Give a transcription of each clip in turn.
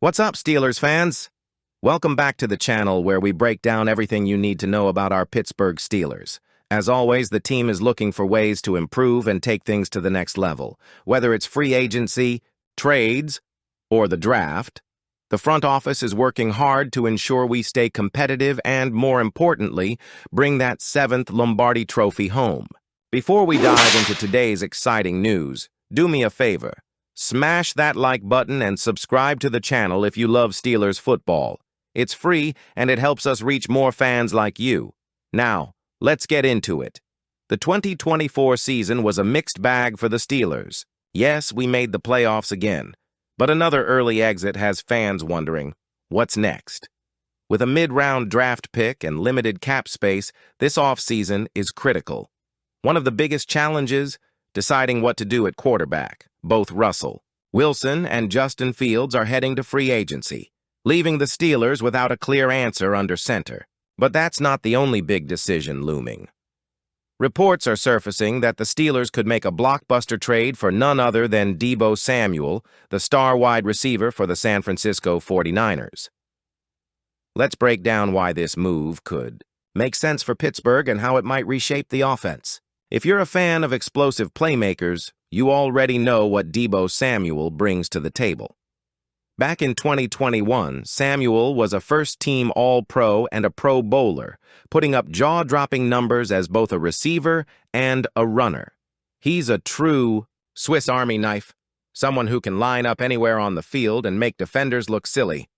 What's up, Steelers fans? Welcome back to the channel where we break down everything you need to know about our Pittsburgh Steelers. As always, the team is looking for ways to improve and take things to the next level. Whether it's free agency, trades, or the draft, the front office is working hard to ensure we stay competitive and, more importantly, bring that 7th Lombardi Trophy home. Before we dive into today's exciting news, do me a favor. Smash that like button and subscribe to the channel if you love Steelers football. It's free and it helps us reach more fans like you. Now, let's get into it. The 2024 season was a mixed bag for the Steelers. Yes, we made the playoffs again, but another early exit has fans wondering, what's next? With a mid-round draft pick and limited cap space, this offseason is critical. One of the biggest challenges, deciding what to do at quarterback. Both Russell Wilson and Justin Fields are heading to free agency, leaving the Steelers without a clear answer under center. But that's not the only big decision looming. Reports are surfacing that the Steelers could make a blockbuster trade for none other than Deebo Samuel, the star wide receiver for the San Francisco 49ers. Let's break down why this move could make sense for Pittsburgh and how it might reshape the offense. If you're a fan of explosive playmakers, you already know what Deebo Samuel brings to the table. Back in 2021, Samuel was a first-team All-Pro and a Pro Bowler, putting up jaw-dropping numbers as both a receiver and a runner. He's a true Swiss Army knife, someone who can line up anywhere on the field and make defenders look silly.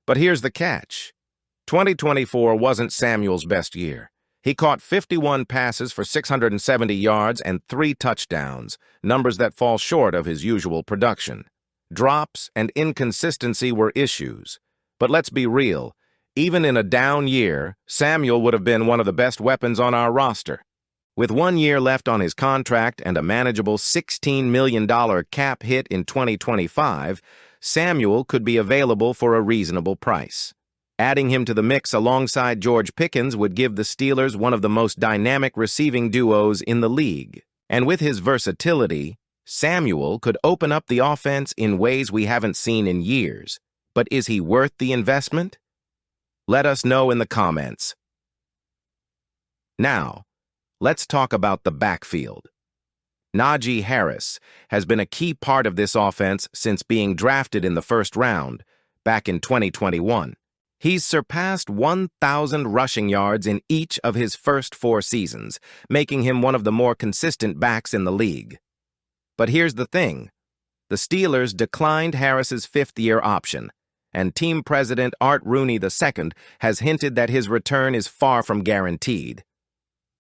But here's the catch. 2024 wasn't Samuel's best year. He caught 51 passes for 670 yards and 3 touchdowns, numbers that fall short of his usual production. Drops and inconsistency were issues. But let's be real, even in a down year, Samuel would have been one of the best weapons on our roster. With 1 year left on his contract and a manageable $16 million cap hit in 2025, Samuel could be available for a reasonable price. Adding him to the mix alongside George Pickens would give the Steelers one of the most dynamic receiving duos in the league. And with his versatility, Samuel could open up the offense in ways we haven't seen in years. But is he worth the investment? Let us know in the comments. Now, let's talk about the backfield. Najee Harris has been a key part of this offense since being drafted in the first round, back in 2021. He's surpassed 1,000 rushing yards in each of his first 4 seasons, making him one of the more consistent backs in the league. But here's the thing. The Steelers declined Harris's 5th-year option, and team president Art Rooney II has hinted that his return is far from guaranteed.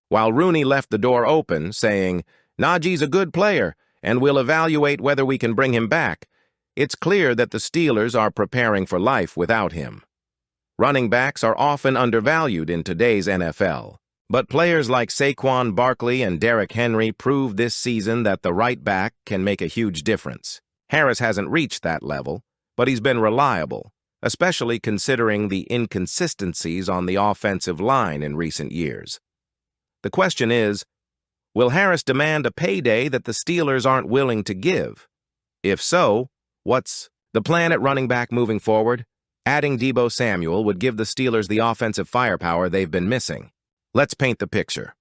While Rooney left the door open, saying, "Najee's a good player, and we'll evaluate whether we can bring him back," it's clear that the Steelers are preparing for life without him. Running backs are often undervalued in today's NFL, but players like Saquon Barkley and Derrick Henry proved this season that the right back can make a huge difference. Harris hasn't reached that level, but he's been reliable, especially considering the inconsistencies on the offensive line in recent years. The question is, will Harris demand a payday that the Steelers aren't willing to give? If so, what's the plan at running back moving forward? Adding Deebo Samuel would give the Steelers the offensive firepower they've been missing. Let's paint the picture.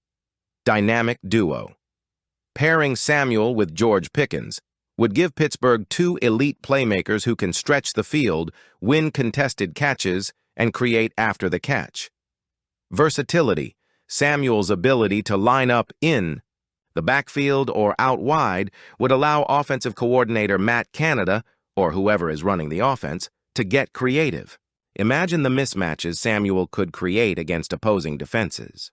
Dynamic duo. Pairing Samuel with George Pickens would give Pittsburgh 2 elite playmakers who can stretch the field, win contested catches, and create after the catch. Versatility. Samuel's ability to line up in the backfield or out wide would allow offensive coordinator Matt Canada, or whoever is running the offense, to get creative. Imagine the mismatches Samuel could create against opposing defenses.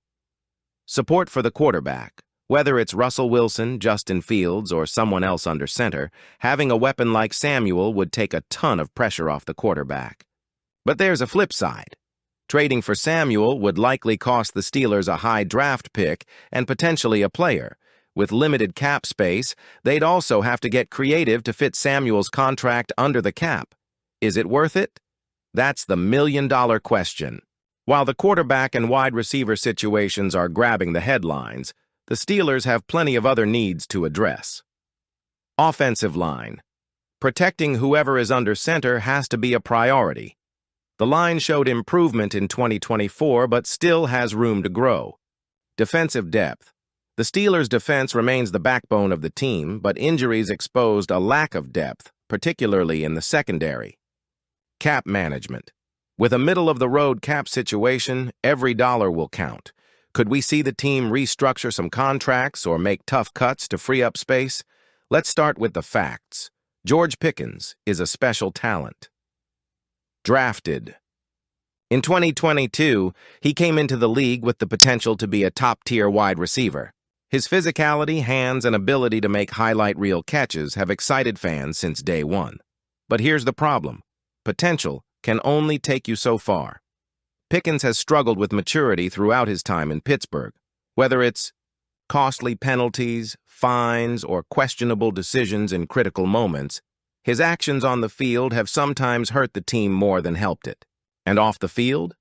Support for the quarterback. Whether it's Russell Wilson, Justin Fields, or someone else under center, having a weapon like Samuel would take a ton of pressure off the quarterback. But there's a flip side. Trading for Samuel would likely cost the Steelers a high draft pick and potentially a player. With limited cap space, they'd also have to get creative to fit Samuel's contract under the cap. Is it worth it? That's the million-dollar question. While the quarterback and wide receiver situations are grabbing the headlines, the Steelers have plenty of other needs to address. Offensive line. Protecting whoever is under center has to be a priority. The line showed improvement in 2024, but still has room to grow. Defensive depth. The Steelers' defense remains the backbone of the team, but injuries exposed a lack of depth, particularly in the secondary. Cap management. With a middle-of-the-road cap situation, every dollar will count. Could we see the team restructure some contracts or make tough cuts to free up space? Let's start with the facts. George Pickens is a special talent. Drafted. In 2022, he came into the league with the potential to be a top-tier wide receiver. His physicality, hands, and ability to make highlight reel catches have excited fans since day one. But here's the problem. Potential can only take you so far. Pickens has struggled with maturity throughout his time in Pittsburgh. Whether it's costly penalties, fines, or questionable decisions in critical moments, his actions on the field have sometimes hurt the team more than helped it. And off the field?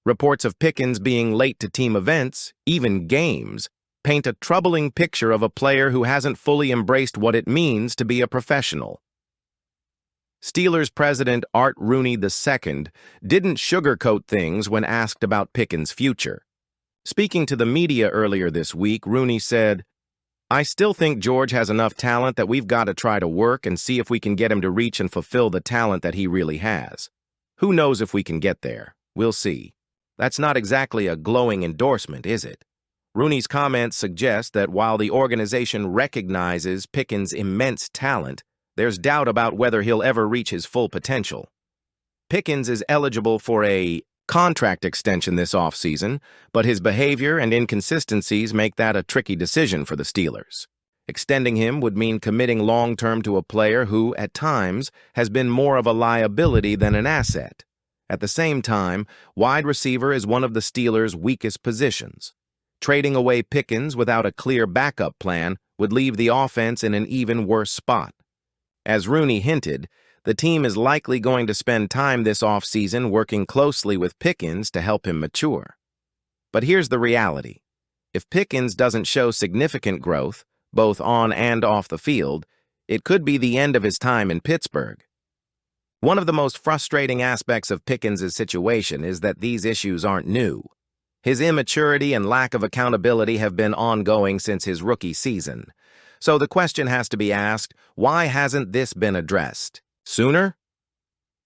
Reports of Pickens being late to team events, even games, paint a troubling picture of a player who hasn't fully embraced what it means to be a professional. Steelers president Art Rooney II didn't sugarcoat things when asked about Pickens' future. Speaking to the media earlier this week, Rooney said, "I still think George has enough talent that we've got to try to work and see if we can get him to reach and fulfill the talent that he really has. Who knows if we can get there? We'll see." That's not exactly a glowing endorsement, is it? Rooney's comments suggest that while the organization recognizes Pickens' immense talent, there's doubt about whether he'll ever reach his full potential. Pickens is eligible for a contract extension this offseason, but his behavior and inconsistencies make that a tricky decision for the Steelers. Extending him would mean committing long-term to a player who, at times, has been more of a liability than an asset. At the same time, wide receiver is one of the Steelers' weakest positions. Trading away Pickens without a clear backup plan would leave the offense in an even worse spot. As Rooney hinted, the team is likely going to spend time this offseason working closely with Pickens to help him mature. But here's the reality. If Pickens doesn't show significant growth, both on and off the field, it could be the end of his time in Pittsburgh. One of the most frustrating aspects of Pickens' situation is that these issues aren't new. His immaturity and lack of accountability have been ongoing since his rookie season. So the question has to be asked, why hasn't this been addressed sooner?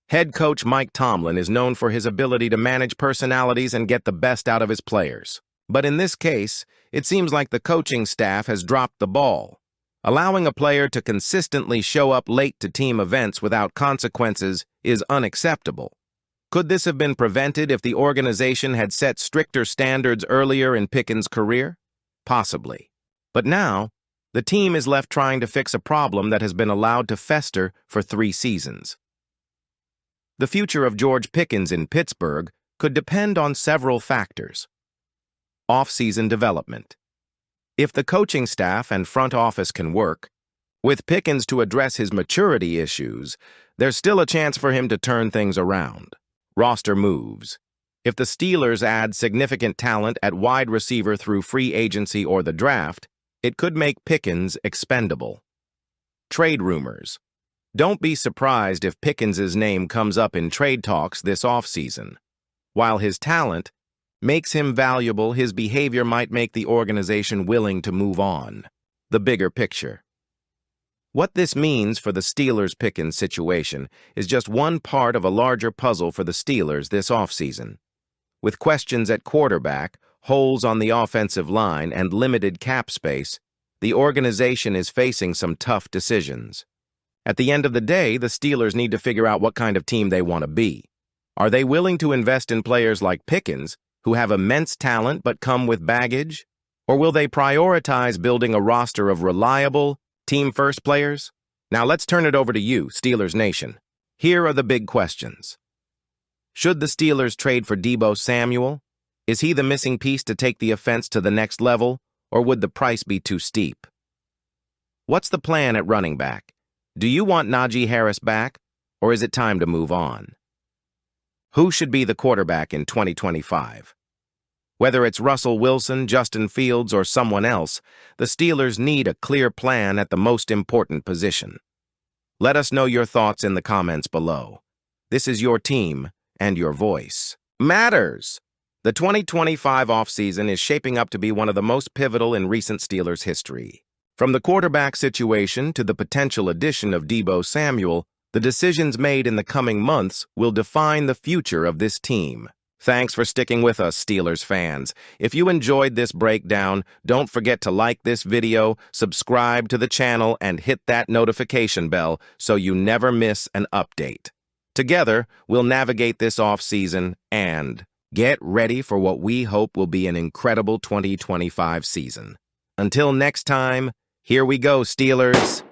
Head coach Mike Tomlin is known for his ability to manage personalities and get the best out of his players. But in this case, it seems like the coaching staff has dropped the ball. Allowing a player to consistently show up late to team events without consequences is unacceptable. Could this have been prevented if the organization had set stricter standards earlier in Pickens' career? Possibly. But now, the team is left trying to fix a problem that has been allowed to fester for 3 seasons. The future of George Pickens in Pittsburgh could depend on several factors. Off-season development. If the coaching staff and front office can work, with Pickens to address his maturity issues, there's still a chance for him to turn things around. Roster moves. If the Steelers add significant talent at wide receiver through free agency or the draft, it could make Pickens expendable. Trade rumors. Don't be surprised if Pickens' name comes up in trade talks this offseason. While his talent makes him valuable, his behavior might make the organization willing to move on. The bigger picture. What this means for the Steelers-Pickens situation is just one part of a larger puzzle for the Steelers this offseason. With questions at quarterback, holes on the offensive line, and limited cap space, the organization is facing some tough decisions. At the end of the day, the Steelers need to figure out what kind of team they want to be. Are they willing to invest in players like Pickens, who have immense talent but come with baggage? Or will they prioritize building a roster of reliable, team-first players? Now let's turn it over to you, Steelers Nation. Here are the big questions. Should the Steelers trade for Deebo Samuel? Is he the missing piece to take the offense to the next level, or would the price be too steep? What's the plan at running back? Do you want Najee Harris back, or is it time to move on? Who should be the quarterback in 2025? Whether it's Russell Wilson, Justin Fields, or someone else, the Steelers need a clear plan at the most important position. Let us know your thoughts in the comments below. This is your team, and your voice matters. The 2025 offseason is shaping up to be one of the most pivotal in recent Steelers history. From the quarterback situation to the potential addition of Deebo Samuel, the decisions made in the coming months will define the future of this team. Thanks for sticking with us, Steelers fans. If you enjoyed this breakdown, don't forget to like this video, subscribe to the channel, and hit that notification bell so you never miss an update. Together, we'll navigate this offseason and get ready for what we hope will be an incredible 2025 season. Until next time, here we go, Steelers.